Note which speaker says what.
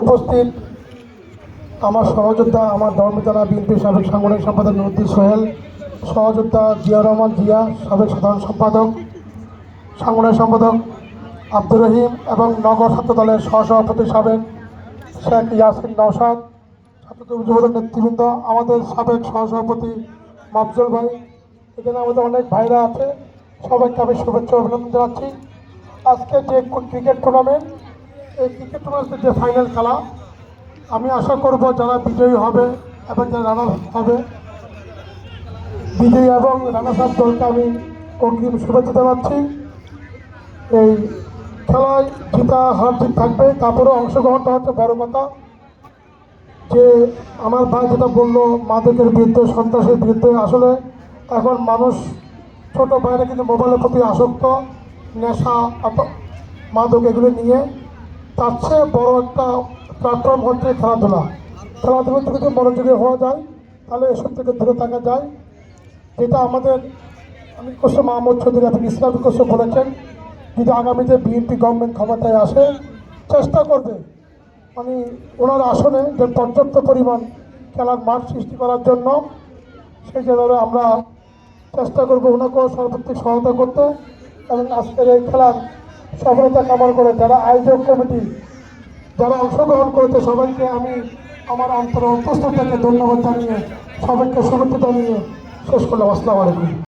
Speaker 1: উপস্থিত আমার সহযোদ্ধা, আমার ধর্মতলা বিএনপি সাবেক সাংগঠনিক সম্পাদক নুরুদ্দিন সোহেল, সহযোদ্ধা জিয়া রহমান জিয়া, সাবেক সাধারণ সম্পাদক সাংগঠনিক সম্পাদক আব্দুর রহিম এবং নগর ছাত্র দলের সহসভাপতি সাবেক শেখ ইয়াসিন নওশাদ, ছাত্র যুবদলের নেতৃবৃন্দ, আমাদের সাবেক সহসভাপতি মাফজল ভাই, এখানে আমাদের অনেক ভাইরা আছে, সবাইকে আমি শুভেচ্ছা অভিনন্দন জানাচ্ছি। আজকে যে ক্রিকেট টুর্নামেন্ট, এই ক্রিকেট টুর্নামেন্টের যে ফাইনাল খেলা, আমি আশা করব যারা বিজয়ী হবে এবং যারা রানার হবে, বিজয়ী এবং রানার্স আপ দলকে আমি অগ্রিম শুভেচ্ছা জানাচ্ছি। এই খেলায় জিতা হার জিত থাকবে, তারপরেও অংশগ্রহণটা হচ্ছে বড় কথা। যে আমার ভাই যেটা বললো মাদকের বিরুদ্ধে, সন্ত্রাসের বিরুদ্ধে, আসলে এখন মানুষ ছোট ভাইরা কিন্তু মোবাইলের প্রতি আসক্ত, নেশা মাদক এগুলো নিয়ে। তার চেয়ে বড় একটা প্ল্যাটফর্ম হচ্ছে খেলাধুলা। খেলাধুলা থেকে যদি মনোযোগী হওয়া যায় তাহলে এসব থেকে দূরে থাকা যায়। যেটা আমাদের আমির খসরু মাহমুদ চৌধুরী এবং ইসলামিক খসরু বলেছেন, যদি আগামীতে বিএনপি গভর্নমেন্ট ক্ষমতায় আসে, চেষ্টা করবে মানে ওনার আসনে যে পর্যাপ্ত পরিমাণ খেলার মাঠ সৃষ্টি করার জন্য। সেই জন্য আমরা চেষ্টা করবো ওনাকেও সর্বাত্মক সহায়তা করতে এবং আজকের এই খেলার সফলতা কামনা করে যারা আয়োজক কমিটি, যারা অংশগ্রহণ করেছে, সবাইকে আমি আমার অন্তর অন্তঃস্থল থেকে ধন্যবাদ জানিয়ে সবাইকে শুভেচ্ছা জানিয়ে শেষ করলাম। আসসালামু আলাইকুম।